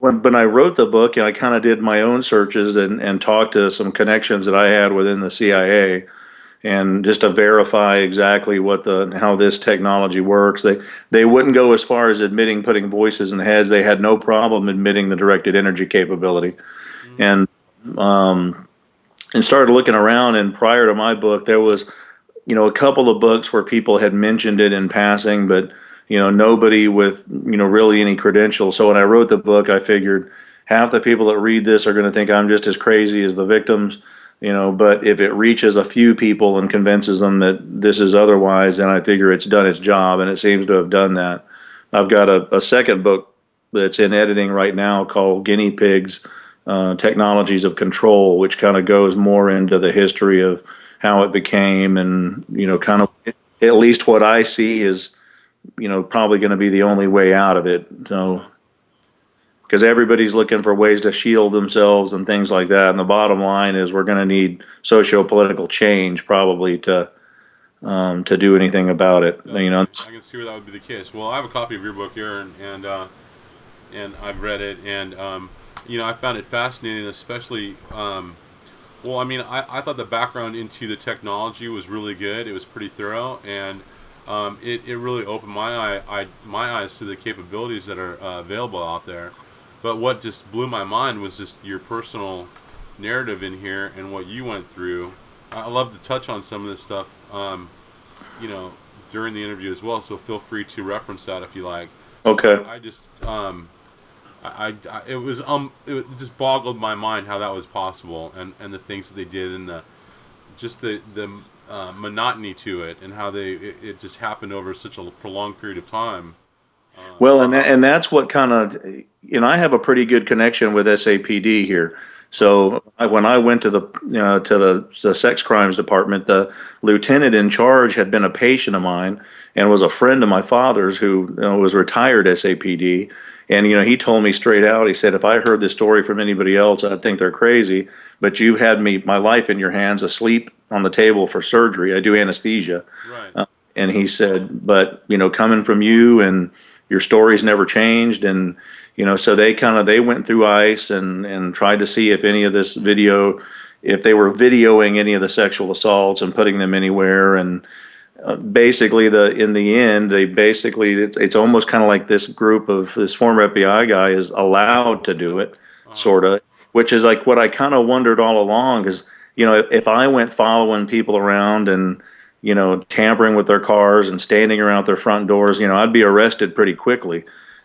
when I wrote the book, I kind of did my own searches and talked to some connections that I had within the CIA, and just to verify exactly what the how this technology works. They wouldn't go as far as admitting putting voices in heads. They had no problem admitting the directed energy capability, Mm. and um, and started looking around. And prior to my book, there was a couple of books where people had mentioned it in passing, but nobody with really any credentials. So when I wrote the book, I figured half the people that read this are going to think I'm just as crazy as the victims. But if it reaches a few people and convinces them that this is otherwise, then I figure it's done its job, and it seems to have done that. I've got a second book that's in editing right now called Guinea Pigs, Technologies of Control, which kind of goes more into the history of how it became, and Oh, kind of wow. at least what I see is probably going to be the only way out of it. So Okay. because everybody's looking for ways to shield themselves and things like that, and the bottom line is we're going to need socio-political change probably to do anything about it. Definitely. I can see where that would be the case. Well, I have a copy of your book here, and I've read it, and I found it fascinating, especially. Well, I mean, I thought the background into the technology was really good. It was pretty thorough, and it really opened my eyes to the capabilities that are available out there. But what just blew my mind was just your personal narrative in here and what you went through. I love to touch on some of this stuff, you know, during the interview as well. So feel free to reference that if you like. But Okay. I just it just boggled my mind how that was possible, and the things that they did, and the monotony to it, and how it just happened over such a prolonged period of time. Um, Well, and that's what kind of, I have a pretty good connection with SAPD here. right. So when I went to the sex crimes department, the lieutenant in charge had been a patient of mine and was a friend of my father's who was retired SAPD. And he told me straight out. He said, if I heard this story from anybody else, I'd think they're crazy. But you had my life in your hands, asleep on the table for surgery. I do anesthesia. Right. And he said, but coming from you, and your story's never changed. And so they went through ICE and tried to see if any of this video, if they were videoing any of the sexual assaults and putting them anywhere. And basically, in the end, they basically, it's almost kind of like this former FBI guy is allowed to do it, Uh, sort of, which is like what I kind of wondered all along. Is if I went following people around and tampering with their cars and standing around their front doors, I'd be arrested pretty quickly.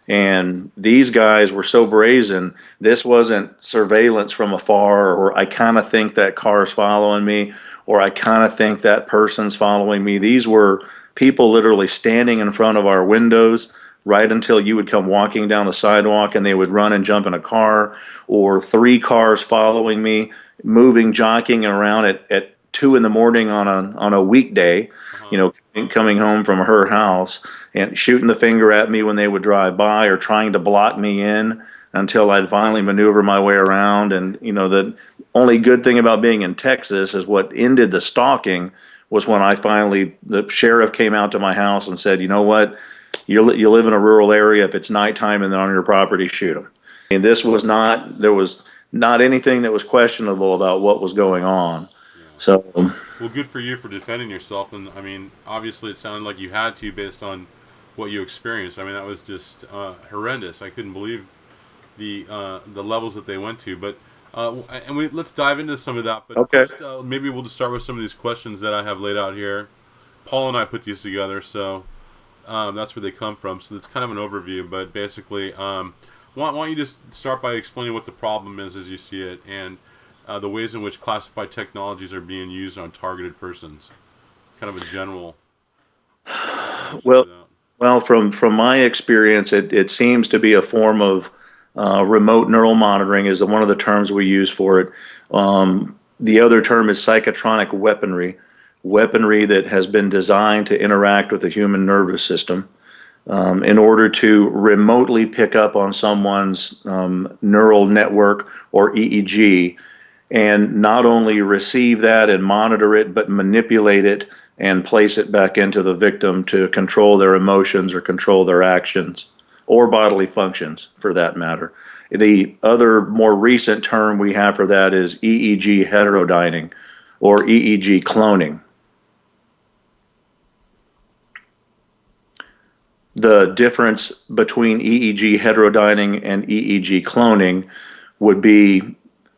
And these guys were so brazen. This wasn't surveillance from afar, or I kind of think that car's following me, or I kind of think that person's following me. These were people literally standing in front of our windows right until you would come walking down the sidewalk, and they would run and jump in a car, or three cars following me, moving, jockeying around at 2 in the morning on a weekday, huh. coming home from her house and shooting the finger at me when they would drive by, or trying to block me in until I'd finally maneuver my way around. And the only good thing about being in Texas is what ended the stalking was when the sheriff came out to my house and said, you know what, you live in a rural area. If it's nighttime and they're on your property, shoot them. And there was not anything that was questionable about what was going on. Yeah. So, Well, good for you for defending yourself, and I mean, obviously, it sounded like you had to based on what you experienced. I mean, that was just horrendous. I couldn't believe the levels that they went to. But let's dive into some of that. But okay. first, maybe we'll just start with some of these questions that I have laid out here. Paul and I put these together, so that's where they come from. So it's kind of an overview, but basically, why don't you just start by explaining what the problem is as you see it, and the ways in which classified technologies are being used on targeted persons. Kind of a general introduction to Well, that. from my experience, it seems to be a form of remote neural monitoring is one of the terms we use for it. The other term is psychotronic weaponry that has been designed to interact with the human nervous system in order to remotely pick up on someone's neural network or EEG, and not only receive that and monitor it, but manipulate it and place it back into the victim to control their emotions or control their actions. or bodily functions for that matter. The other more recent term we have for that is EEG heterodyning or EEG cloning. The difference between EEG heterodyning and EEG cloning would be,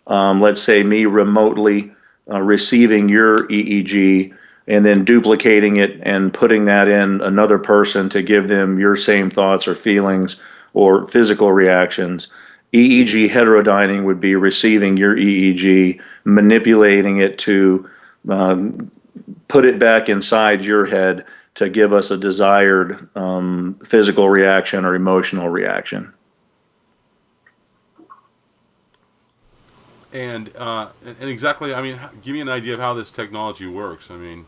let's say, me remotely receiving your EEG and then duplicating it and putting that in another person to give them your same thoughts or feelings or physical reactions. EEG heterodyning would be receiving your EEG, manipulating it to put it back inside your head to give us a desired physical reaction or emotional reaction. And exactly, I mean, give me an idea of how this technology works. I mean,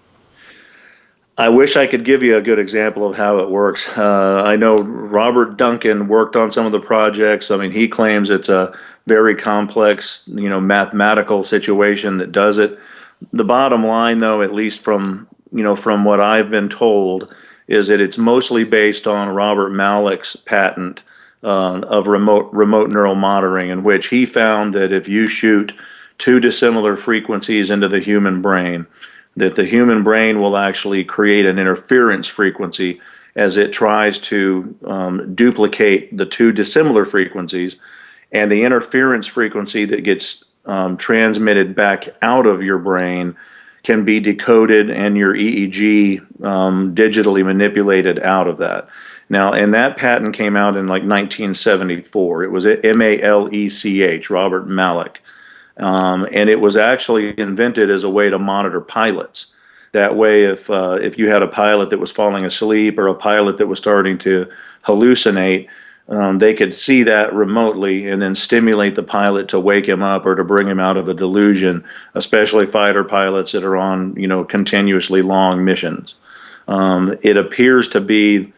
I wish I could give you a good example of how it works. I know Robert Duncan worked on some of the projects. I mean, he claims it's a very complex, mathematical situation that does it. The bottom line, though, at least from what I've been told, is that it's mostly based on Robert Malik's patent of remote neural monitoring, in which he found that if you shoot two dissimilar frequencies into the human brain, that the human brain will actually create an interference frequency as it tries to duplicate the two dissimilar frequencies, and the interference frequency that gets transmitted back out of your brain can be decoded and your EEG digitally manipulated out of that. Now, and that patent came out in like 1974. It was Malech, Robert Malik. And it was actually invented as a way to monitor pilots. That way, if you had a pilot that was falling asleep or a pilot that was starting to hallucinate, they could see that remotely and then stimulate the pilot to wake him up or to bring him out of a delusion, especially fighter pilots that are on, continuously long missions. It appears to be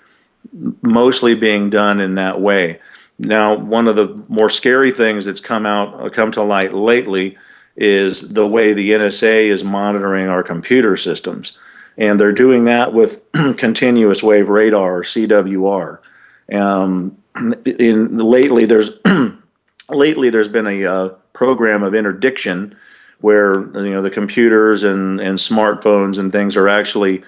mostly being done in that way. Now, one of the more scary things that's come to light lately is the way the NSA is monitoring our computer systems. And they're doing that with continuous wave radar, or CWR. Lately, there's been a program of interdiction where the computers and smartphones and things are actually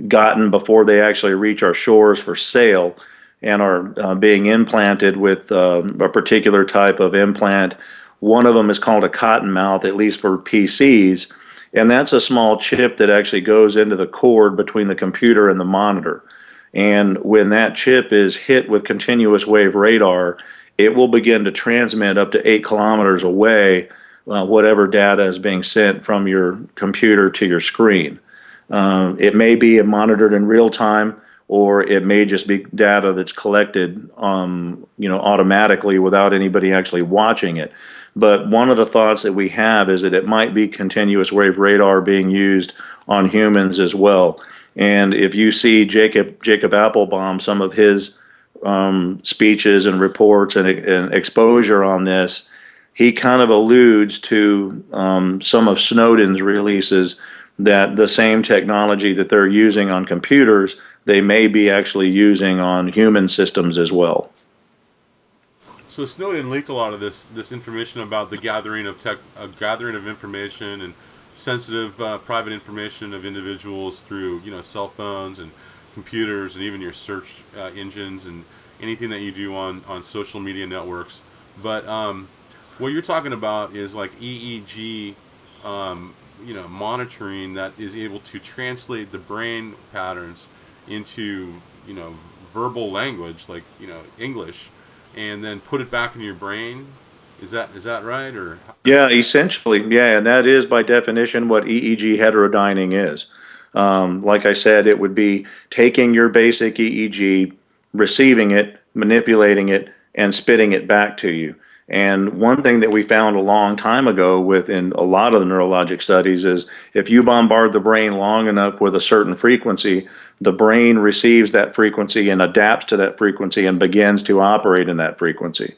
gotten before they actually reach our shores for sale, and are being implanted with a particular type of implant. One of them is called a cottonmouth, at least for PCs, and that's a small chip that actually goes into the cord between the computer and the monitor. And when that chip is hit with continuous wave radar, it will begin to transmit up to 8 kilometers away whatever data is being sent from your computer to your screen. It may be monitored in real time, or it may just be data that's collected, automatically without anybody actually watching it. But one of the thoughts that we have is that it might be continuous wave radar being used on humans as well. And if you see Jacob Applebaum, some of his speeches and reports and exposure on this, he kind of alludes to some of Snowden's releases, that the same technology that they're using on computers, they may be actually using on human systems as well. so Snowden leaked a lot of this information about the gathering of information and sensitive private information of individuals through cell phones and computers and even your search engines and anything that you do on social media networks. But what you're talking about is like EEG, monitoring that is able to translate the brain patterns into verbal language, like English, and then put it back in your brain. Is that right? Or Yeah, essentially, yeah, and that is by definition what EEG heterodyning is. Like I said, it would be taking your basic EEG, receiving it, manipulating it, and spitting it back to you. And one thing that we found a long time ago within a lot of the neurologic studies is if you bombard the brain long enough with a certain frequency, the brain receives that frequency and adapts to that frequency and begins to operate in that frequency.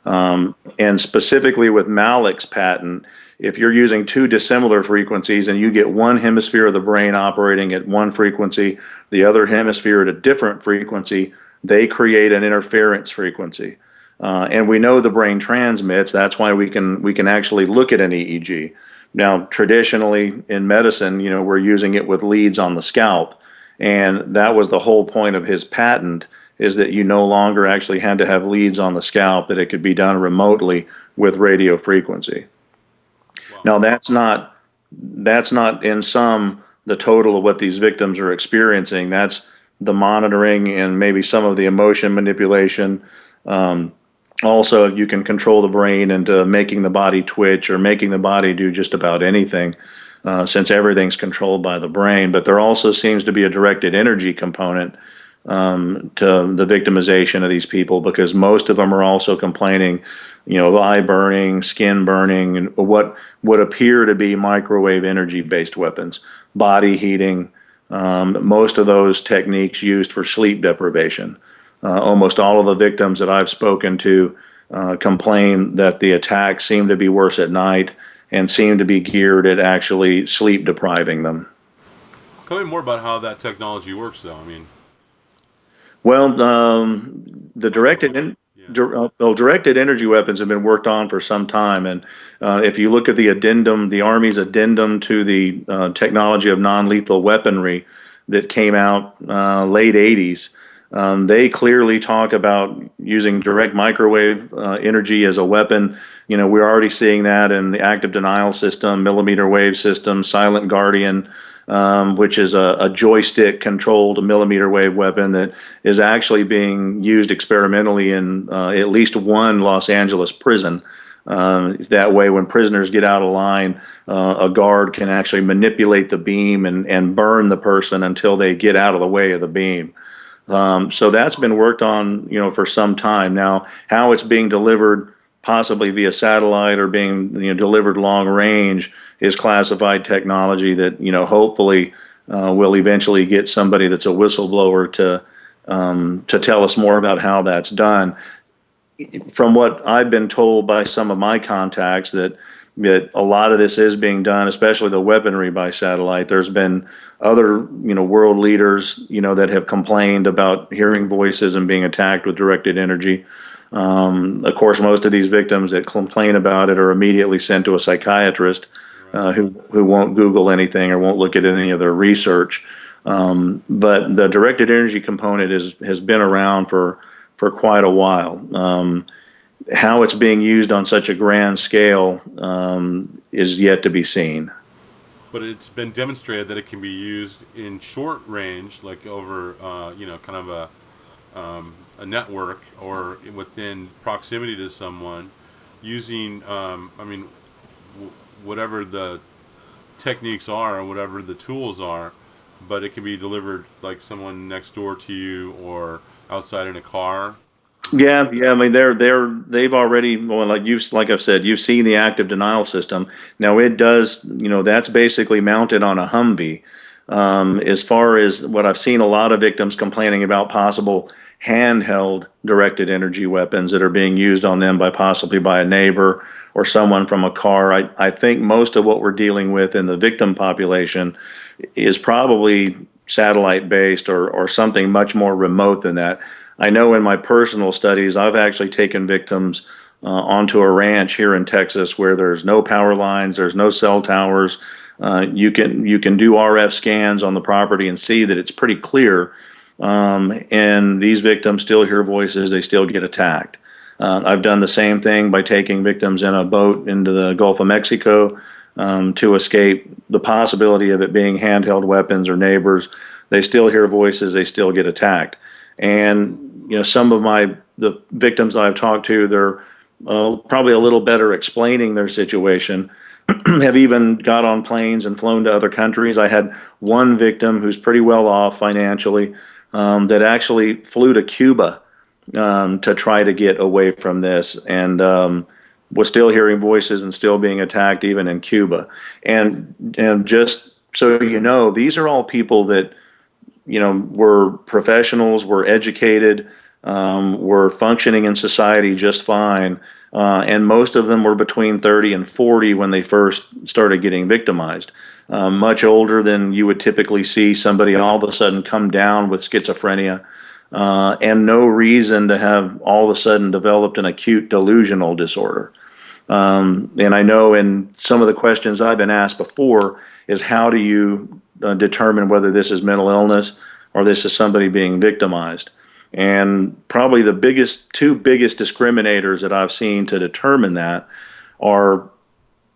And specifically with Malik's patent, if you're using two dissimilar frequencies and you get one hemisphere of the brain operating at one frequency, the other hemisphere at a different frequency, they create an interference frequency. And we know the brain transmits. That's why we can actually look at an EEG. Now, traditionally in medicine, we're using it with leads on the scalp, and that was the whole point of his patent, is that you no longer actually had to have leads on the scalp, that it could be done remotely with radio frequency. Wow. Now, that's not in sum the total of what these victims are experiencing. That's the monitoring and maybe some of the emotion manipulation. Um, Also, you can control the brain into making the body twitch or making the body do just about anything, since everything's controlled by the brain. But there also seems to be a directed energy component to the victimization of these people, because most of them are also complaining, of eye burning, skin burning, and what would appear to be microwave energy based weapons, body heating. Most of those techniques used for sleep deprivation. Almost all of the victims that I've spoken to complain that the attacks seem to be worse at night and seem to be geared at actually sleep depriving them. Tell me more about how that technology works, though. I mean, Well, the directed microwave. Yeah. directed energy weapons have been worked on for some time, and if you look at the addendum, the Army's addendum to the technology of non-lethal weaponry that came out late '80s, they clearly talk about using direct microwave energy as a weapon. We're already seeing that in the active denial system, millimeter wave system, Silent Guardian, which is a joystick controlled millimeter wave weapon that is actually being used experimentally in at least one Los Angeles prison. That way, when prisoners get out of line, a guard can actually manipulate the beam and burn the person until they get out of the way of the beam. So that's been worked on, for some time now. How it's being delivered, possibly via satellite or being, delivered long range, is classified technology that, hopefully will eventually get somebody that's a whistleblower to tell us more about how that's done. From what I've been told by some of my contacts, that a lot of this is being done, especially the weaponry, by satellite. There's been other, world leaders, that have complained about hearing voices and being attacked with directed energy. Of course, most of these victims that complain about it are immediately sent to a psychiatrist, Right. who won't Google anything or won't look at any of their research. But the directed energy component has been around for quite a while. How it's being used on such a grand scale is yet to be seen. But it's been demonstrated that it can be used in short range, like over, kind of a network or within proximity to someone, using, whatever the techniques are or whatever the tools are, but it can be delivered like someone next door to you or outside in a car. Is that? Yeah, yeah. I mean, they've already, well, like I've said, you've seen the active denial system. Now it does, that's basically mounted on a Humvee. As far as what I've seen, a lot of victims complaining about possible handheld directed energy weapons that are being used on them by possibly by a neighbor or someone from a car. I think most of what we're dealing with in the victim population is probably satellite based, or something much more remote than that. I know in my personal studies, I've actually taken victims onto a ranch here in Texas where there's no power lines, there's no cell towers. You can do RF scans on the property and see that it's pretty clear. And these victims still hear voices; they still get attacked. I've done the same thing by taking victims in a boat into the Gulf of Mexico to escape the possibility of it being handheld weapons or neighbors. They still hear voices; they still get attacked. And some of the victims I've talked to, they're probably a little better explaining their situation. Have even got on planes and flown to other countries. I had one victim who's pretty well off financially, that actually flew to Cuba to try to get away from this, and was still hearing voices and still being attacked even in Cuba. And just so you know, these are all people that were professionals, were educated, were functioning in society just fine. And most of them were between 30 and 40 when they first started getting victimized. Much older than you would typically see somebody all of a sudden come down with schizophrenia. and no reason to have all of a sudden developed an acute delusional disorder. And I know in some of the questions I've been asked before is how do you determine whether this is mental illness or this is somebody being victimized? And probably the two biggest discriminators that I've seen to determine that are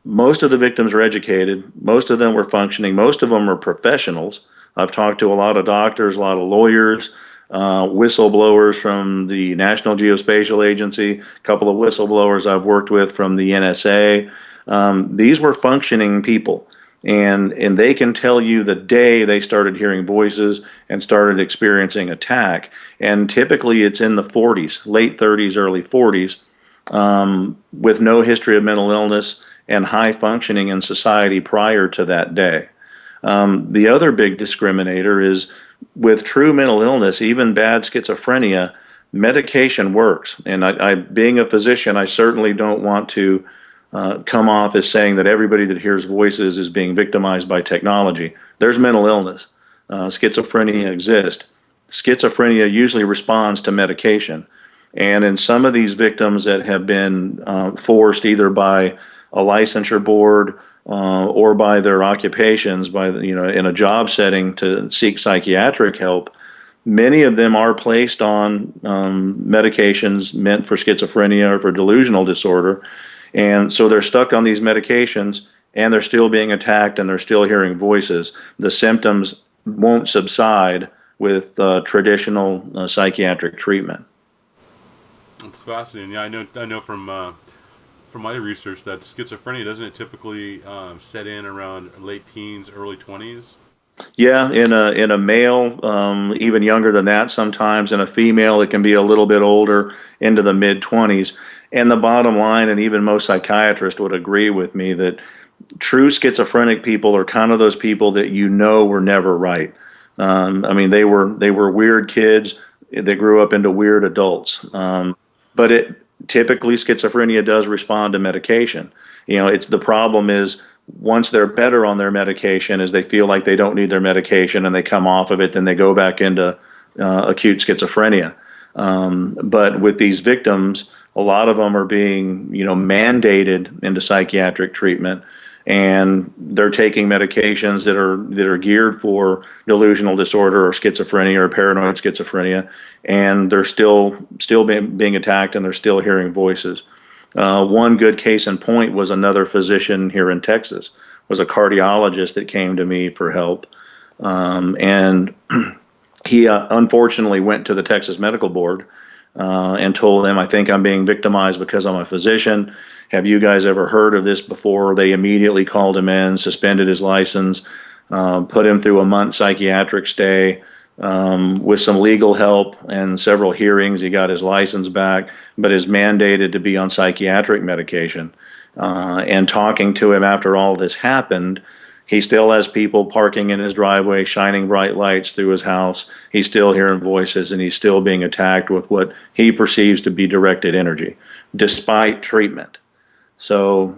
most of the victims are educated, most of them were functioning, most of them are professionals. I've talked to a lot of doctors, a lot of lawyers, whistleblowers from the National Geospatial Agency, a couple of whistleblowers I've worked with from the NSA. These were functioning people, and they can tell you the day they started hearing voices and started experiencing attack. And typically it's in the 40s, late 30s, early 40s, with no history of mental illness and high functioning in society prior to that day. The other big discriminator is with true mental illness, even bad schizophrenia, medication works. And being a physician, I certainly don't want to come off as saying that everybody that hears voices is being victimized by technology. There's mental illness. Schizophrenia exists. Schizophrenia usually responds to medication. And in some of these victims that have been forced either by a licensure board or by their occupations, in a job setting to seek psychiatric help, many of them are placed on medications meant for schizophrenia or for delusional disorder. And so they're stuck on these medications and they're still being attacked and they're still hearing voices. The symptoms won't subside with traditional psychiatric treatment. It's fascinating. Yeah, I know from my research that schizophrenia doesn't it typically set in around late teens, early 20s. Yeah, in a male, even younger than that sometimes. In a female, it can be a little bit older, into the mid 20s. And the bottom line, and even most psychiatrists would agree with me, that true schizophrenic people are kind of those people that were never right. I mean, they were weird kids that grew up into weird adults. But it typically schizophrenia does respond to medication. It's the problem is once they're better on their medication, is they feel like they don't need their medication and they come off of it, then they go back into acute schizophrenia. But with these victims, a lot of them are being, mandated into psychiatric treatment, and they're taking medications that are geared for delusional disorder or schizophrenia or paranoid schizophrenia, and they're still being attacked and they're still hearing voices. One good case in point was another physician here in Texas, was a cardiologist that came to me for help, and he unfortunately went to the Texas Medical Board and told them, I think I'm being victimized because I'm a physician. Have you guys ever heard of this before? They immediately called him in, suspended his license, put him through a month psychiatric stay. With some legal help and several hearings, he got his license back, but is mandated to be on psychiatric medication. And talking to him after all this happened, he still has people parking in his driveway, shining bright lights through his house. He's still hearing voices, and he's still being attacked with what he perceives to be directed energy, despite treatment. So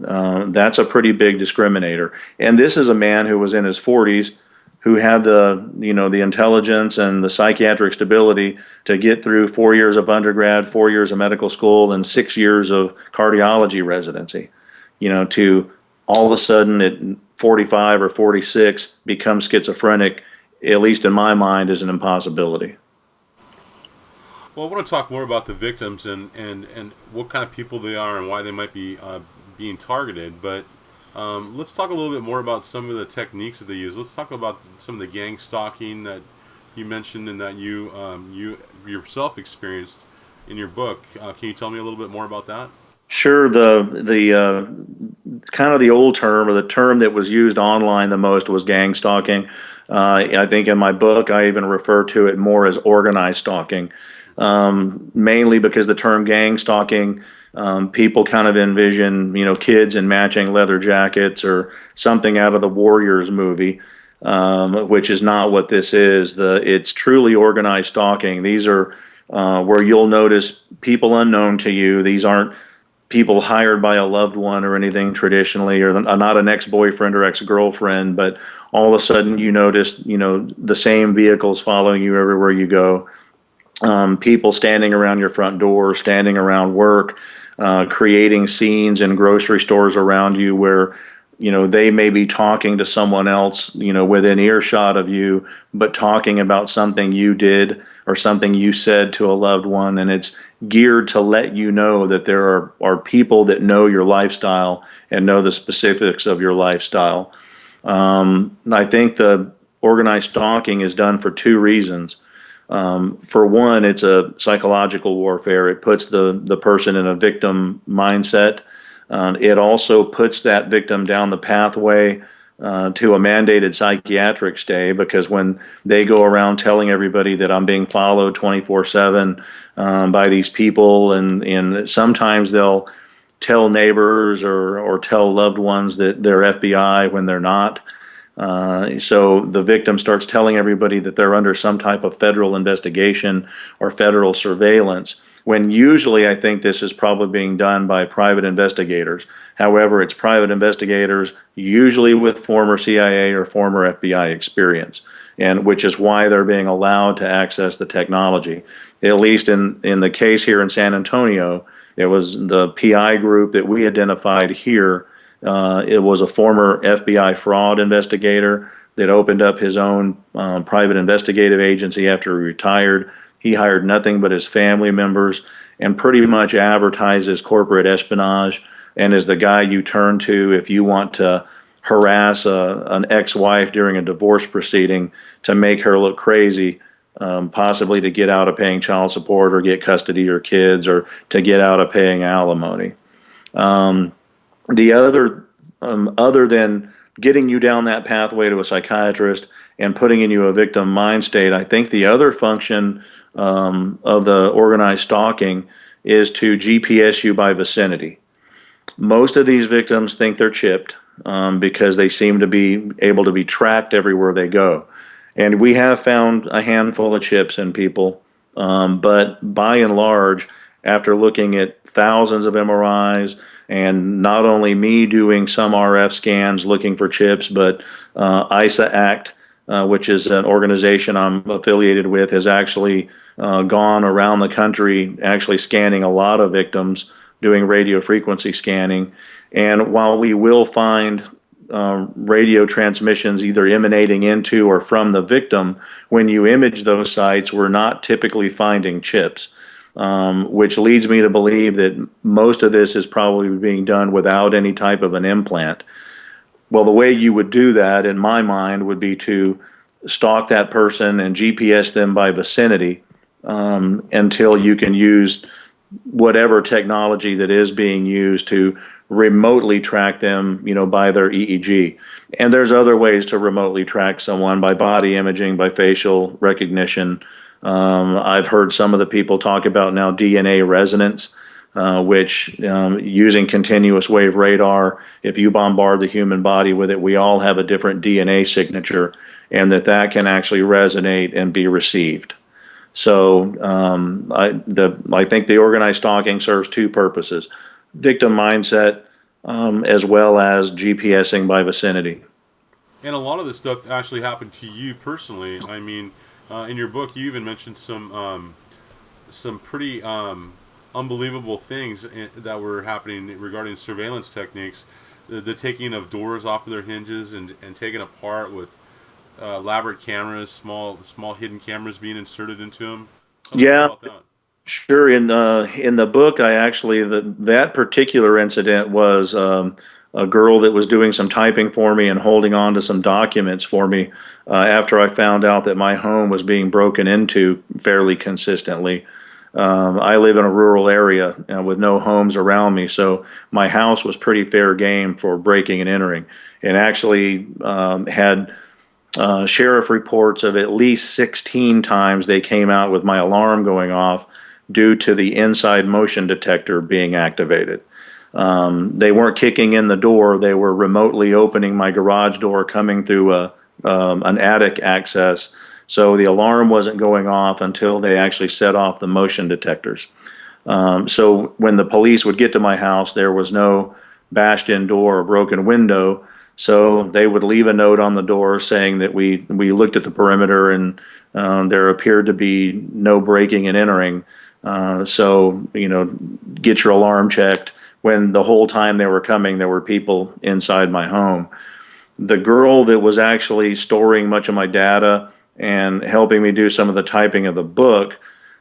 that's a pretty big discriminator. And this is a man who was in his 40s, who had the intelligence and the psychiatric stability to get through 4 years of undergrad, 4 years of medical school, and 6 years of cardiology residency. To all of a sudden at 45 or 46 become schizophrenic, at least in my mind, is an impossibility. Well, I want to talk more about the victims and what kind of people they are and why they might be being targeted. But let's talk a little bit more about some of the techniques that they use. Let's talk about some of the gang stalking that you mentioned and that you yourself experienced in your book. Can you tell me a little bit more about that? Sure. The kind of the old term, or the term that was used online the most, was gang stalking. I think in my book I even refer to it more as organized stalking, mainly because the term gang stalking, people kind of envision, kids in matching leather jackets or something out of the Warriors movie, which is not what this is. It's truly organized stalking. These are where you'll notice people unknown to you. These aren't people hired by a loved one or anything traditionally, or not an ex-boyfriend or ex-girlfriend, but all of a sudden you notice, the same vehicles following you everywhere you go. people standing around your front door, standing around work, creating scenes in grocery stores around you where, they may be talking to someone else, within earshot of you, but talking about something you did or something you said to a loved one. And it's geared to let you know that there are people that know your lifestyle and know the specifics of your lifestyle. I think the organized stalking is done for two reasons. For one, it's a psychological warfare. It puts the person in a victim mindset. It also puts that victim down the pathway to a mandated psychiatric stay, because when they go around telling everybody that I'm being followed 24/7 by these people, and sometimes they'll tell neighbors or tell loved ones that they're FBI when they're not. So the victim starts telling everybody that they're under some type of federal investigation or federal surveillance, when usually I think this is probably being done by private investigators. However, it's private investigators, usually with former CIA or former FBI experience, and which is why they're being allowed to access the technology. At least in the case here in San Antonio, it was the PI group that we identified here. It was a former FBI fraud investigator that opened up his own private investigative agency after he retired. He hired nothing but his family members and pretty much advertises corporate espionage, and is the guy you turn to if you want to harass an ex-wife during a divorce proceeding to make her look crazy, possibly to get out of paying child support or get custody of your kids or to get out of paying alimony. Um, the other than getting you down that pathway to a psychiatrist and putting in you a victim mind state, I think the other function of the organized stalking is to GPS you by vicinity. Most of these victims think they're chipped because they seem to be able to be tracked everywhere they go. And we have found a handful of chips in people, but by and large, after looking at thousands of MRIs, and not only me doing some RF scans looking for chips, but ISA Act, which is an organization I'm affiliated with, has actually gone around the country actually scanning a lot of victims, doing radio frequency scanning. And while we will find radio transmissions either emanating into or from the victim, when you image those sites, we're not typically finding chips, which leads me to believe that most of this is probably being done without any type of an implant. Well, the way you would do that, in my mind, would be to stalk that person and GPS them by vicinity until you can use whatever technology that is being used to remotely track them, by their EEG. And there's other ways to remotely track someone by body imaging, by facial recognition. I've heard some of the people talk about now DNA resonance, which using continuous wave radar, if you bombard the human body with it, we all have a different DNA signature, and that can actually resonate and be received. So I think the organized stalking serves two purposes: victim mindset, as well as GPSing by vicinity. And a lot of this stuff actually happened to you personally. I mean, in your book, you even mentioned some pretty unbelievable things that were happening regarding surveillance techniques, the taking of doors off of their hinges and taken apart with elaborate cameras, small hidden cameras being inserted into them. Tell me more Yeah, about that. sure. In the book, I actually that particular incident was a girl that was doing some typing for me and holding on to some documents for me after I found out that my home was being broken into fairly consistently. I live in a rural area with no homes around me, so my house was pretty fair game for breaking and entering, and actually had sheriff reports of at least 16 times they came out with my alarm going off due to the inside motion detector being activated. They weren't kicking in the door, they were remotely opening my garage door coming through an attic access. So the alarm wasn't going off until they actually set off the motion detectors. So when the police would get to my house, there was no bashed in door or broken window. So they would leave a note on the door saying that we looked at the perimeter and there appeared to be no breaking and entering. So, get your alarm checked. When the whole time they were coming, there were people inside my home. The girl that was actually storing much of my data and helping me do some of the typing of the book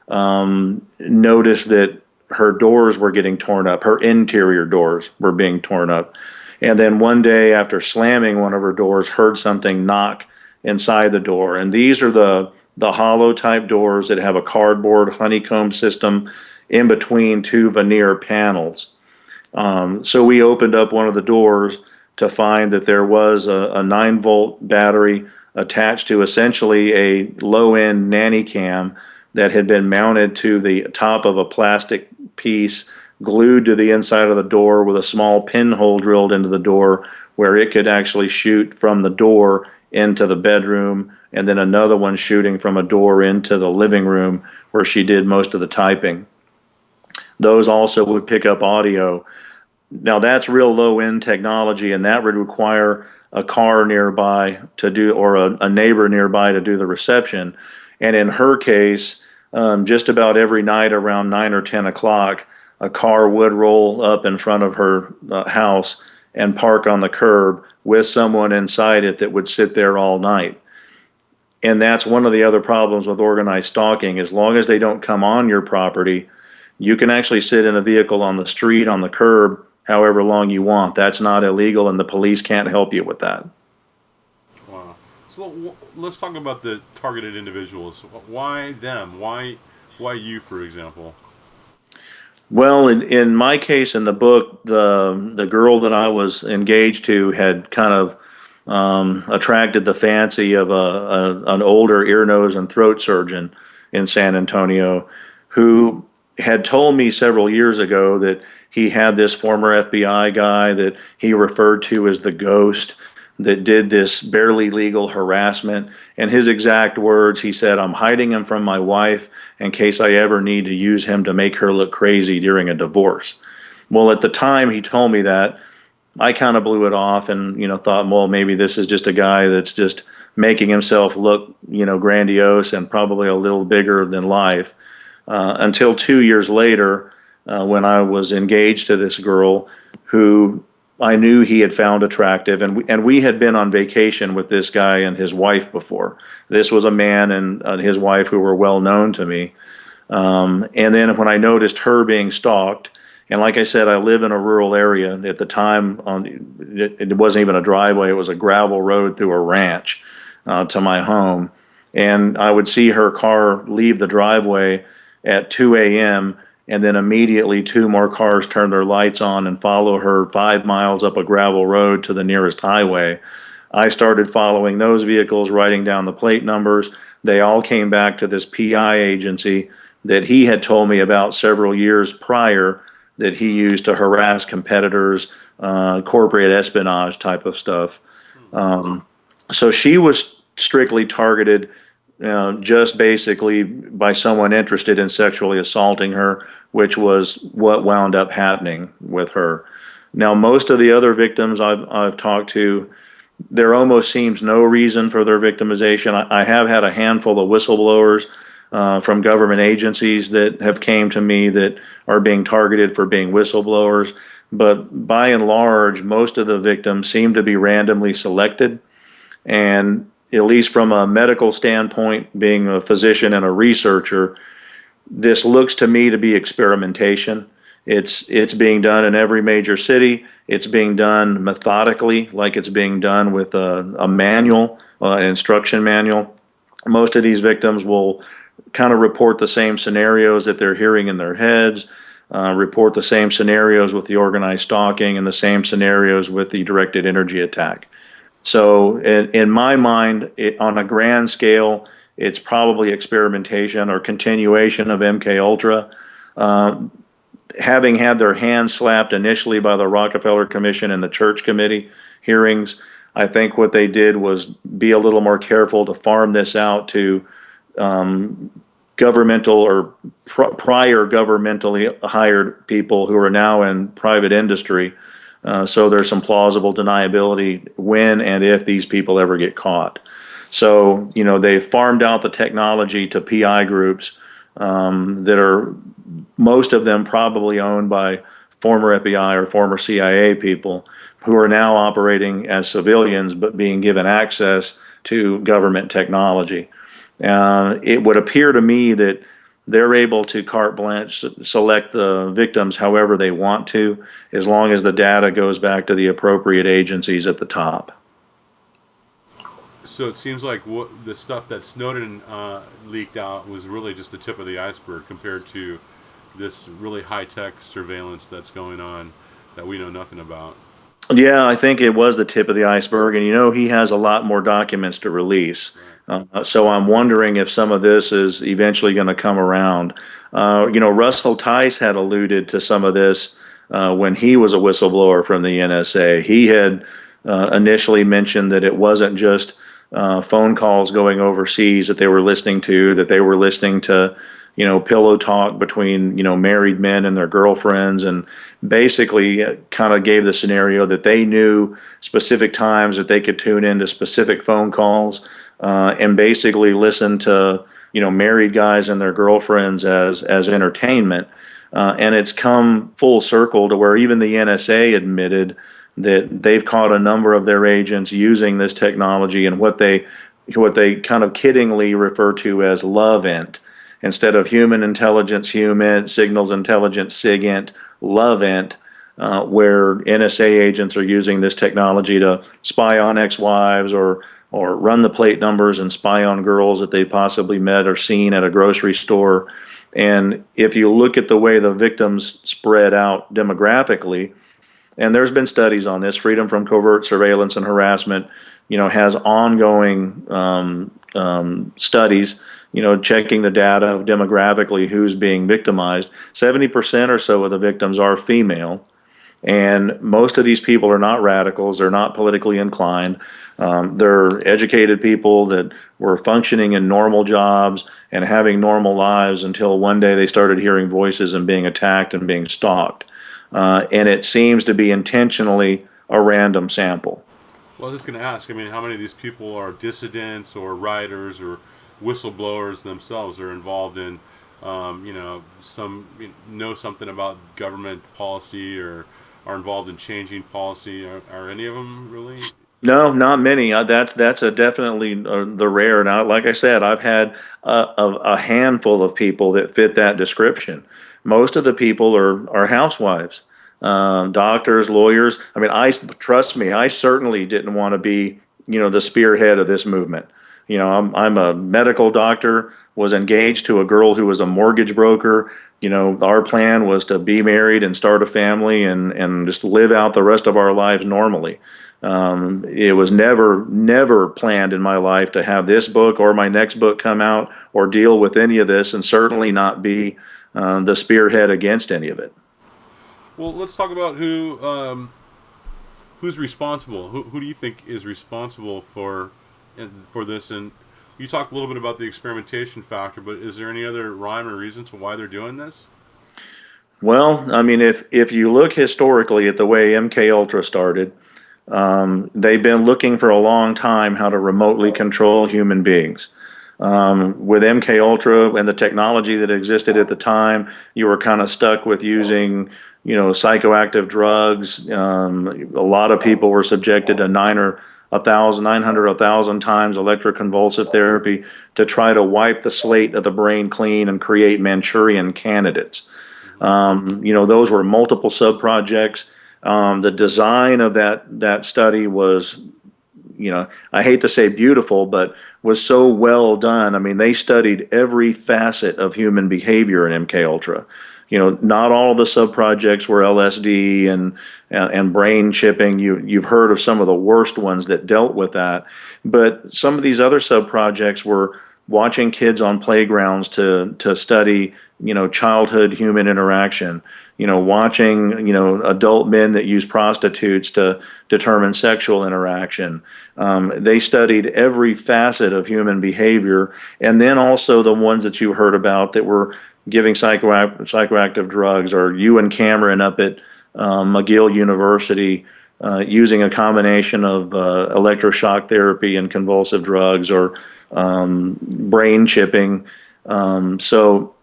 noticed that her doors were getting torn up. Her interior doors were being torn up. And then one day, after slamming one of her doors, heard something knock inside the door. And these are the hollow type doors that have a cardboard honeycomb system in between two veneer panels. So we opened up one of the doors to find that there was a 9-volt battery attached to essentially a low end nanny cam that had been mounted to the top of a plastic piece glued to the inside of the door with a small pinhole drilled into the door where it could actually shoot from the door into the bedroom, and then another one shooting from a door into the living room where she did most of the typing. Those also would pick up audio. Now that's real low end technology, and that would require a car nearby to do, or a neighbor nearby to do the reception. And in her case, just about every night around 9 or 10 o'clock, a car would roll up in front of her house and park on the curb with someone inside it that would sit there all night. And that's one of the other problems with organized stalking. As long as they don't come on your property, you can actually sit in a vehicle on the street, on the curb, however long you want. That's not illegal, and the police can't help you with that. Wow. So let's talk about the targeted individuals. Why them? Why you, for example? Well, in my case in the book, the girl that I was engaged to had kind of attracted the fancy of an older ear, nose, and throat surgeon in San Antonio, who had told me several years ago that he had this former FBI guy that he referred to as the ghost that did this barely legal harassment. And his exact words, he said, "I'm hiding him from my wife in case I ever need to use him to make her look crazy during a divorce." Well, at the time he told me that, I kind of blew it off and, thought, well, maybe this is just a guy that's just making himself look, grandiose and probably a little bigger than life. Until 2 years later, when I was engaged to this girl who I knew he had found attractive, and we had been on vacation with this guy and his wife before. This was a man and his wife who were well known to me. And then when I noticed her being stalked, and like I said, I live in a rural area. At the time, it wasn't even a driveway; it was a gravel road through a ranch to my home. And I would see her car leave the driveway at 2 a.m., and then immediately two more cars turn their lights on and follow her 5 miles up a gravel road to the nearest highway. I started following those vehicles, writing down the plate numbers. They all came back to this PI agency that he had told me about several years prior that he used to harass competitors, corporate espionage type of stuff. Um, so she was strictly targeted just basically by someone interested in sexually assaulting her, which was what wound up happening with her. Now, most of the other victims I've talked to, there almost seems no reason for their victimization. I have had a handful of whistleblowers from government agencies that have came to me that are being targeted for being whistleblowers. But by and large, most of the victims seem to be randomly selected. And at least from a medical standpoint, being a physician and a researcher, this looks to me to be experimentation. It's being done in every major city. It's being done methodically, like it's being done with a manual, an instruction manual. Most of these victims will kind of report the same scenarios that they're hearing in their heads, report the same scenarios with the organized stalking, and the same scenarios with the directed energy attack. So in my mind, on a grand scale, it's probably experimentation or continuation of MK Ultra. Uh, Having had their hands slapped initially by the Rockefeller Commission and the Church Committee hearings, I think what they did was be a little more careful to farm this out to um, governmental or prior governmentally hired people who are now in private industry. So there's some plausible deniability when and if these people ever get caught. So, they farmed out the technology to PI groups that are, most of them probably owned by former FBI or former CIA people who are now operating as civilians but being given access to government technology. It would appear to me that they're able to carte blanche select the victims however they want to, as long as the data goes back to the appropriate agencies at the top. So it seems like what the stuff that Snowden leaked out was really just the tip of the iceberg compared to this really high tech surveillance that's going on that we know nothing about. Yeah, I think it was the tip of the iceberg, and he has a lot more documents to release. Right. So I'm wondering if some of this is eventually going to come around. Russell Tice had alluded to some of this when he was a whistleblower from the NSA. He had initially mentioned that it wasn't just phone calls going overseas that they were listening to, that they were listening to, pillow talk between, married men and their girlfriends, and basically kind of gave the scenario that they knew specific times that they could tune into specific phone calls and basically listen to, married guys and their girlfriends as entertainment. And it's come full circle to where even the NSA admitted that they've caught a number of their agents using this technology and what they kind of kiddingly refer to as love-int. Instead of human intelligence, human signals intelligence, SIGINT, love-int, where NSA agents are using this technology to spy on ex-wives or run the plate numbers and spy on girls that they possibly met or seen at a grocery store. And if you look at the way the victims spread out demographically, and there's been studies on this, Freedom from Covert Surveillance and Harassment, has ongoing studies, checking the data demographically who's being victimized. 70% or so of the victims are female. And most of these people are not radicals. They're not politically inclined. They're educated people that were functioning in normal jobs and having normal lives until one day they started hearing voices and being attacked and being stalked. And it seems to be intentionally a random sample. Well, I was just going to ask. I mean, how many of these people are dissidents or writers or whistleblowers themselves are involved in, some know something about government policy or are involved in changing policy? Are any of them really? No, not many. That's a definitely the rare. Now, like I said, I've had a handful of people that fit that description. Most of the people are housewives, doctors, lawyers. I mean, trust me, I certainly didn't want to be, the spearhead of this movement. I'm a medical doctor, was engaged to a girl who was a mortgage broker. Our plan was to be married and start a family and just live out the rest of our lives normally. It was never planned in my life to have this book or my next book come out or deal with any of this, and certainly not be the spearhead against any of it. Well, let's talk about who's responsible. Who do you think is responsible for this? And you talked a little bit about the experimentation factor, but is there any other rhyme or reason to why they're doing this? Well, I mean, if you look historically at the way MK Ultra started, they've been looking for a long time how to remotely control human beings. With MK Ultra and the technology that existed at the time, you were kind of stuck with using, psychoactive drugs. A lot of people were subjected to 900, 1,000 times electroconvulsive therapy to try to wipe the slate of the brain clean and create Manchurian candidates. Those were multiple sub-projects. The design of that study was, I hate to say beautiful, but was so well done. I mean, they studied every facet of human behavior in MK Ultra. Not all of the sub projects were LSD and brain chipping. You've heard of some of the worst ones that dealt with that, but some of these other sub projects were watching kids on playgrounds to study, childhood human interaction. Watching, adult men that use prostitutes to determine sexual interaction. They studied every facet of human behavior, and then also the ones that you heard about that were giving psychoactive drugs, or you and Cameron up at McGill University, using a combination of electroshock therapy and convulsive drugs or brain chipping. So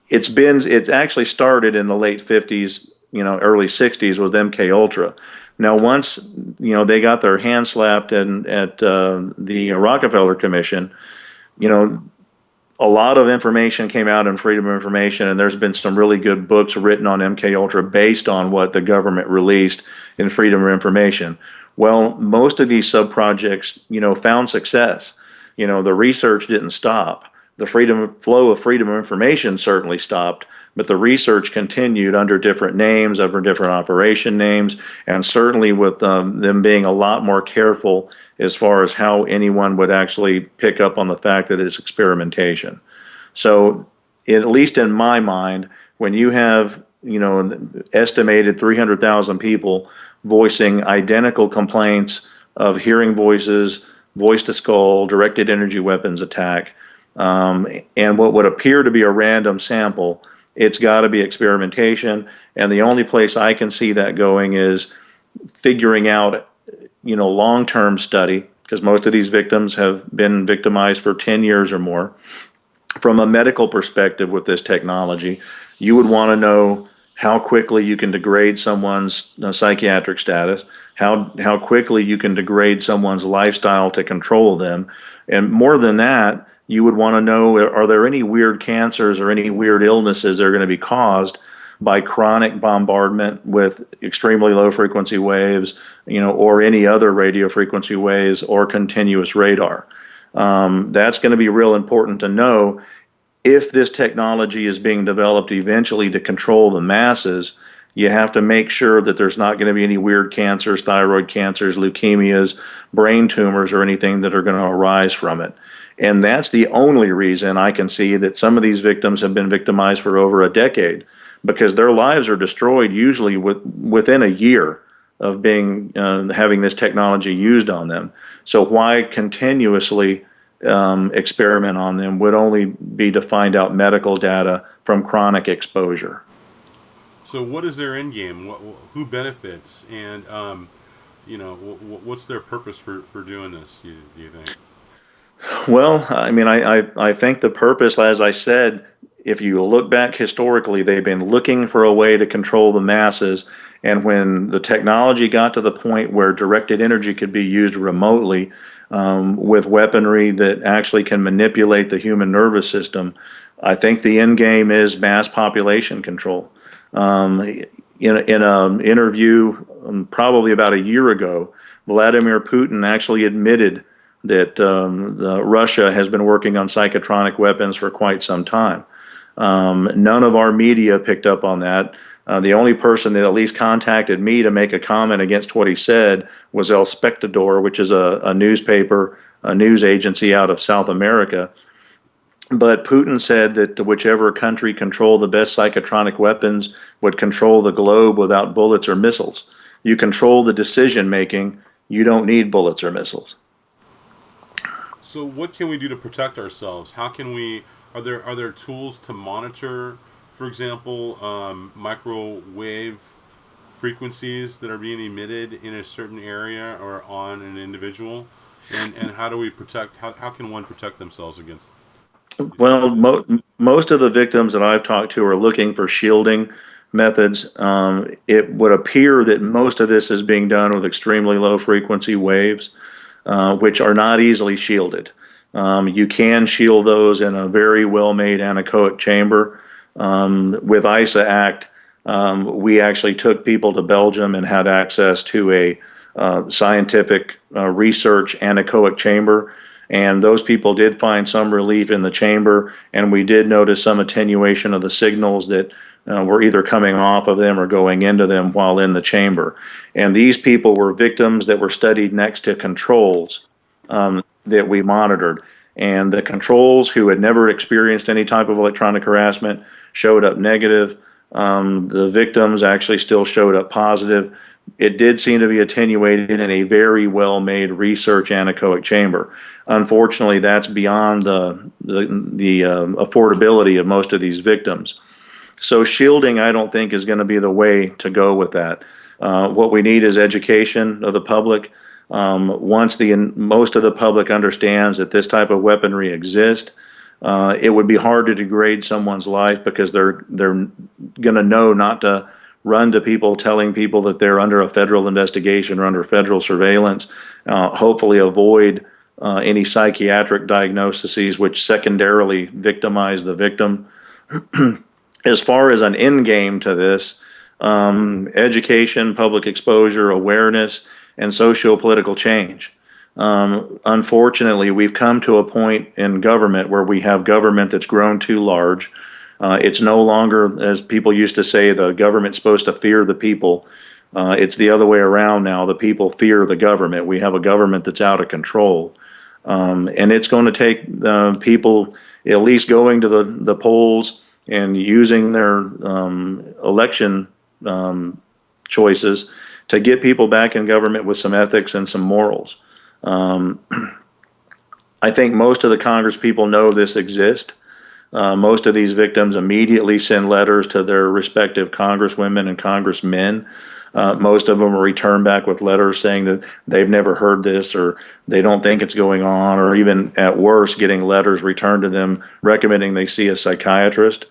it's actually started in the late 50s, early 60s with MK Ultra. Now, once they got their hand slapped at the Rockefeller Commission, you know, a lot of information came out in Freedom of Information, and there's been some really good books written on MK Ultra based on what the government released in Freedom of Information. Well, most of these sub projects, found success. The research didn't stop. The flow of freedom of information certainly stopped, but the research continued under different names, under different operation names, and certainly with them being a lot more careful as far as how anyone would actually pick up on the fact that it's experimentation. So, at least in my mind, when you have, estimated 300,000 people voicing identical complaints of hearing voices, voice to skull, directed energy weapons attack, and what would appear to be a random sample, it's got to be experimentation. And the only place I can see that going is figuring out, long-term study, because most of these victims have been victimized for 10 years or more. From a medical perspective with this technology, you would want to know how quickly you can degrade someone's psychiatric status, how quickly you can degrade someone's lifestyle to control them. And more than that, you would want to know, are there any weird cancers or any weird illnesses that are going to be caused by chronic bombardment with extremely low frequency waves, or any other radio frequency waves or continuous radar. That's going to be real important to know if this technology is being developed eventually to control the masses. You have to make sure that there's not going to be any weird cancers, thyroid cancers, leukemias, brain tumors, or anything that are going to arise from it. And that's the only reason I can see that some of these victims have been victimized for over a decade, because their lives are destroyed usually within a year of being having this technology used on them. So why continuously experiment on them would only be to find out medical data from chronic exposure. So, what is their end game? Who benefits, and what's their purpose for doing this? Do you think? Well, I mean, I think the purpose, as I said, if you look back historically, they've been looking for a way to control the masses. And when the technology got to the point where directed energy could be used remotely, with weaponry that actually can manipulate the human nervous system, I think the end game is mass population control. In an interview probably about a year ago, Vladimir Putin actually admitted that Russia has been working on psychotronic weapons for quite some time. None of our media picked up on that. The only person that at least contacted me to make a comment against what he said was El Spectador, which is a newspaper, a news agency out of South America. But Putin said that whichever country controlled the best psychotronic weapons would control the globe without bullets or missiles. You control the decision making, you don't need bullets or missiles. So, what can we do to protect ourselves? How can we? Are there tools to monitor, for example, microwave frequencies that are being emitted in a certain area or on an individual? And how do we protect? How can one protect themselves against these Well, methods? most of the victims that I've talked to are looking for shielding methods. It would appear that most of this is being done with extremely low frequency waves, which are not easily shielded. You can shield those in a very well made anechoic chamber. With ISA Act, we actually took people to Belgium and had access to a scientific research anechoic chamber. And those people did find some relief in the chamber, and we did notice some attenuation of the signals that were either coming off of them or going into them while in the chamber. And these people were victims that were studied next to controls that we monitored. And the controls, who had never experienced any type of electronic harassment, showed up negative. The victims actually still showed up positive. It did seem to be attenuated in a very well-made research anechoic chamber. Unfortunately, that's beyond the affordability of most of these victims. So shielding, I don't think, is going to be the way to go with that. What we need is education of the public. Once most of the public understands that this type of weaponry exists, it would be hard to degrade someone's life because they're going to know not to run to people telling people that they're under a federal investigation or under federal surveillance. Hopefully, avoid any psychiatric diagnoses, which secondarily victimize the victim. As far as an end game to this, education, public exposure, awareness, and socio-political change. Unfortunately, we've come to a point in government where we have government that's grown too large. It's no longer, as people used to say, the government's supposed to fear the people. It's the other way around now. The people fear the government. We have a government that's out of control. And it's going to take people at least going to the polls and using their election choices to get people back in government with some ethics and some morals. Um, I think most of the Congress people know this exists. Most of these victims immediately send letters to their respective congresswomen and congressmen. Most of them return back with letters saying that they've never heard this or they don't think it's going on, or even at worst, getting letters returned to them recommending they see a psychiatrist.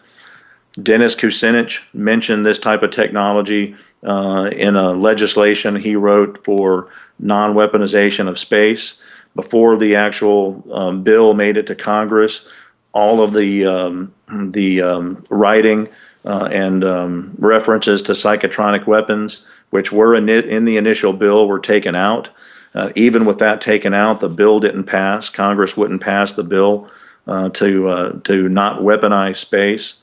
Dennis Kucinich mentioned this type of technology in a legislation he wrote for non-weaponization of space. Before the actual bill made it to Congress, all of the writing and references to psychotronic weapons, which were in the initial bill, were taken out. Even with that taken out, the bill didn't pass. Congress wouldn't pass the bill to not weaponize space.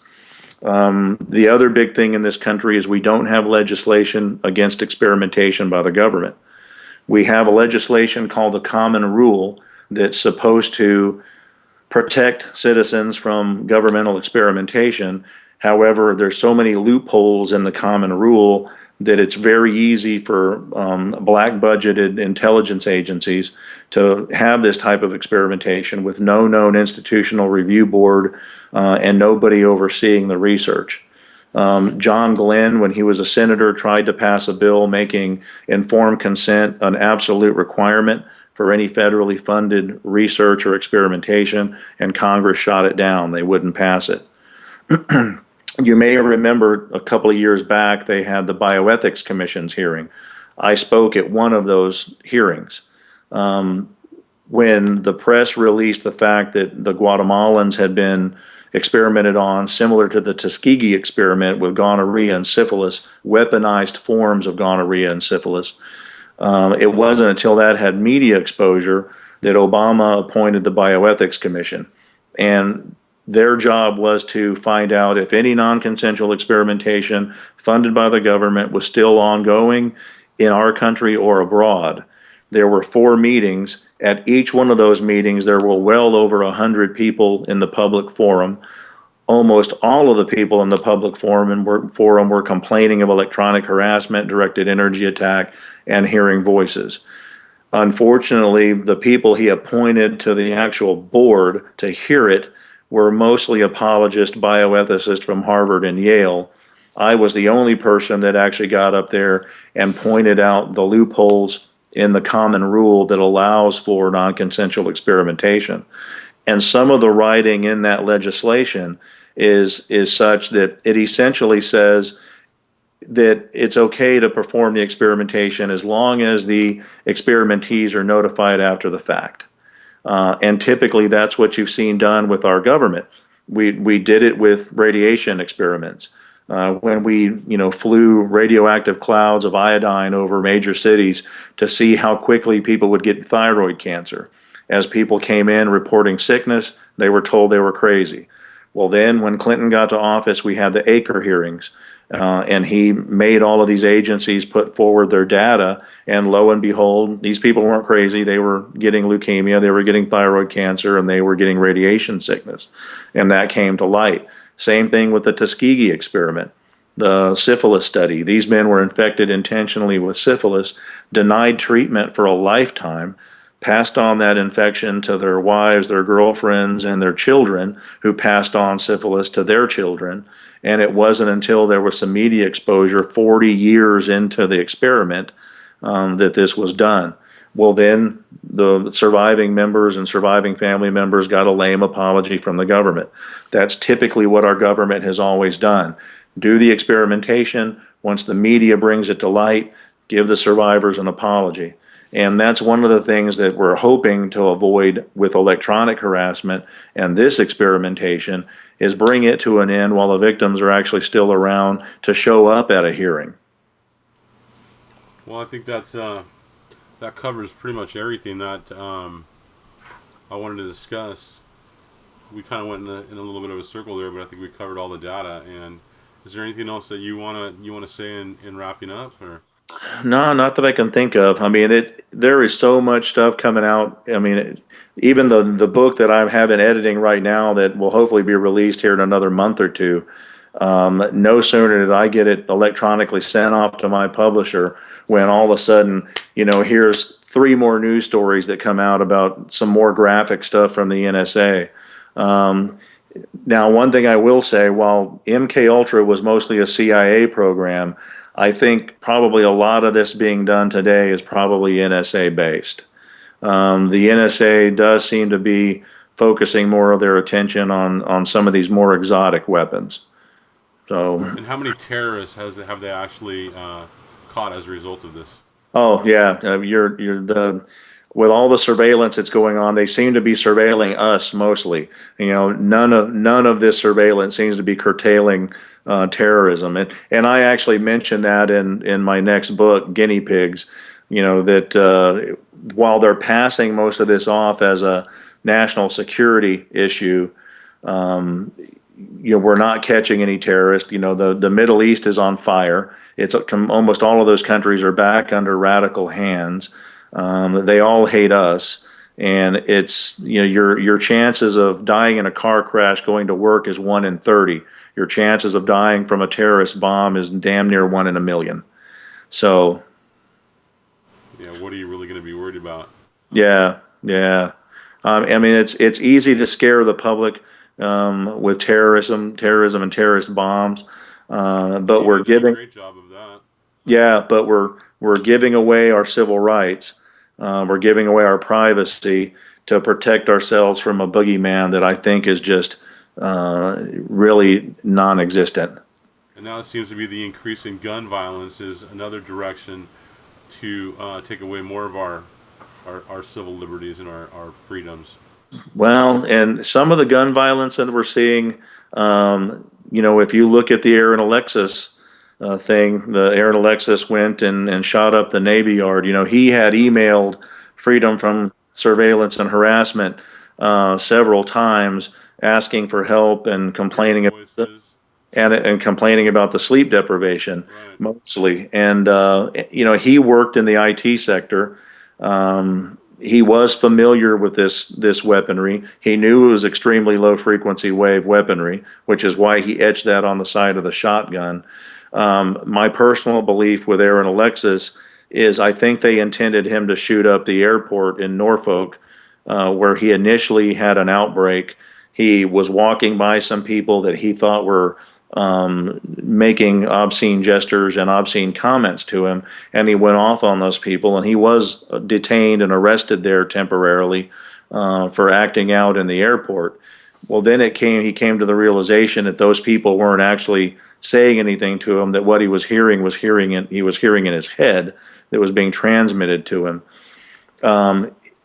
The other big thing in this country is we don't have legislation against experimentation by the government. We have a legislation called the Common Rule that's supposed to protect citizens from governmental experimentation. However, there's so many loopholes in the Common Rule that it's very easy for black budgeted intelligence agencies to have this type of experimentation with no known institutional review board and nobody overseeing the research. John Glenn, when he was a senator, tried to pass a bill making informed consent an absolute requirement for any federally funded research or experimentation, and Congress shot it down. They wouldn't pass it. You may remember a couple of years back, they had the Bioethics Commission's hearing. I spoke at one of those hearings. When the press released the fact that the Guatemalans had been experimented on, similar to the Tuskegee experiment with gonorrhea and syphilis, weaponized forms of gonorrhea and syphilis, it wasn't until that had media exposure that Obama appointed the Bioethics Commission. And their job was to find out if any non-consensual experimentation funded by the government was still ongoing in our country or abroad. There were 4 meetings. At each one of those meetings, there were well over 100 people in the public forum. Almost all of the people in the public forum were complaining of electronic harassment, directed energy attack, and hearing voices. Unfortunately, the people he appointed to the actual board to hear it were mostly apologist bioethicists from Harvard and Yale. I was the only person that actually got up there and pointed out the loopholes in the Common Rule that allows for non-consensual experimentation. And some of the writing in that legislation is such that it essentially says that it's okay to perform the experimentation as long as the experimentees are notified after the fact. And typically that's what you've seen done with our government. We did it with radiation experiments. When we flew radioactive clouds of iodine over major cities to see how quickly people would get thyroid cancer. As people came in reporting sickness, they were told they were crazy. Well, then when Clinton got to office, we had the Acre hearings, and he made all of these agencies put forward their data, and lo and behold, these people weren't crazy. They were getting leukemia, they were getting thyroid cancer, and they were getting radiation sickness, and that came to light. Same thing with the Tuskegee experiment, the syphilis study. These men were infected intentionally with syphilis, denied treatment for a lifetime, passed on that infection to their wives, their girlfriends, and their children, who passed on syphilis to their children. And it wasn't until there was some media exposure 40 years into the experiment that this was done. Well, then the surviving members and surviving family members got a lame apology from the government. That's typically what our government has always done. Do the experimentation. Once the media brings it to light, give the survivors an apology. And that's one of the things that we're hoping to avoid with electronic harassment and this experimentation is bring it to an end while the victims are actually still around to show up at a hearing. Well, I think that covers pretty much everything that I wanted to discuss. We kind of went in a little bit of a circle there, but I think we covered all the data. And is there anything else that you wanna say in wrapping up, or? No, not that I can think of. I mean, there is so much stuff coming out. I mean, even the book that I have in editing right now that will hopefully be released here in another month or two. No sooner did I get it electronically sent off to my publisher when all of a sudden, here's three more news stories that come out about some more graphic stuff from the NSA. Um, Now, one thing I will say, while MK Ultra was mostly a CIA program, I think probably a lot of this being done today is probably NSA based. The NSA does seem to be focusing more of their attention on some of these more exotic weapons. So, And how many terrorists have they actually caught as a result of this? oh yeah, you're the with all the surveillance that's going on, they seem to be surveilling us mostly. None of this surveillance seems to be curtailing terrorism. And I actually mentioned that in my next book, Guinea Pigs. That while they're passing most of this off as a national security issue, um, we're not catching any terrorists. The Middle East is on fire. It's almost all of those countries are back under radical hands. They all hate us, and it's your chances of dying in a car crash going to work is 1 in 30. Your chances of dying from a terrorist bomb is damn near 1 in 1 million. So Yeah, what are you really going to be worried about? yeah, yeah. I mean, it's easy to scare the public with terrorism, and terrorist bombs, but Media we're does a giving great job of that. yeah, but we're giving away our civil rights. We're giving away our privacy to protect ourselves from a boogeyman that I think is just really non-existent. And now it seems to be the increase in gun violence is another direction to take away more of our civil liberties and our freedoms. Well, and some of the gun violence that we're seeing, if you look at the Aaron Alexis thing, the Aaron Alexis went and shot up the Navy Yard. He had emailed Freedom from Surveillance and Harassment several times, asking for help and Hearing complaining about voices, and complaining about the sleep deprivation right? mostly. And he worked in the IT sector. He was familiar with this weaponry. He knew it was extremely low frequency wave weaponry, which is why he etched that on the side of the shotgun. My personal belief with Aaron Alexis is I think they intended him to shoot up the airport in Norfolk, where he initially had an outbreak. He was walking by some people that he thought were making obscene gestures and obscene comments to him, and he went off on those people, and he was detained and arrested there temporarily for acting out in the airport. Well, then he came to the realization that those people weren't actually saying anything to him, that what he was hearing he was hearing in his head that was being transmitted to him.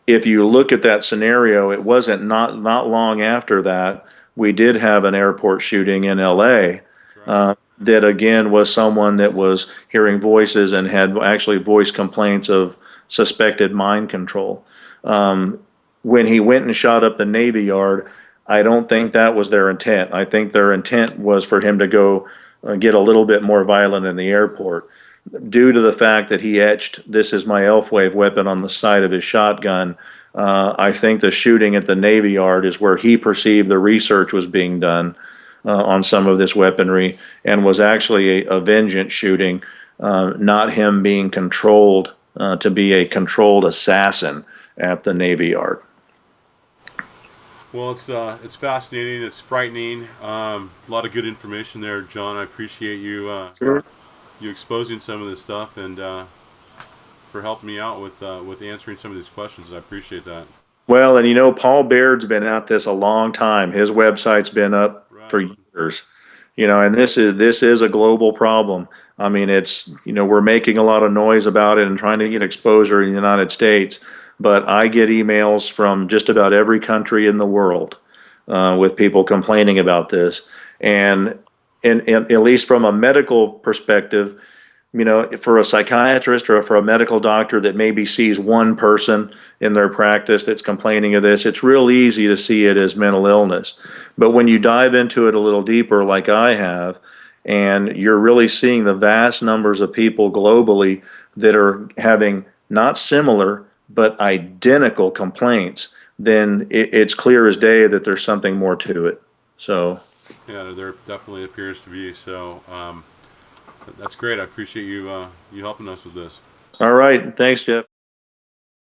If you look at that scenario, it wasn't not long after that we did have an airport shooting in LA That's right. that again was someone that was hearing voices and had actually voiced complaints of suspected mind control. When he went and shot up the Navy Yard, I don't think that was their intent. I think their intent was for him to go get a little bit more violent in the airport. Due to the fact that he etched "This is my elf wave weapon" on the side of his shotgun, I think the shooting at the Navy Yard is where he perceived the research was being done on some of this weaponry and was actually a vengeance shooting, not him being controlled to be a controlled assassin at the Navy Yard. Well, it's fascinating. It's frightening. A lot of good information there, John. I appreciate Sure. you exposing some of this stuff and for helping me out with answering some of these questions. I appreciate that. Well, and Paul Baird's been at this a long time. His website's been up for Right. years. And this is a global problem. I mean, we're making a lot of noise about it and trying to get exposure in the United States, but I get emails from just about every country in the world with people complaining about this. And, and at least from a medical perspective, for a psychiatrist or for a medical doctor that maybe sees one person in their practice that's complaining of this, it's real easy to see it as mental illness. But when you dive into it a little deeper, like I have, and you're really seeing the vast numbers of people globally that are having not similar, but identical complaints, then it's clear as day that there's something more to it. So, Yeah, there definitely appears to be. So that's great. I appreciate you helping us with this. all right. Thanks, Jeff.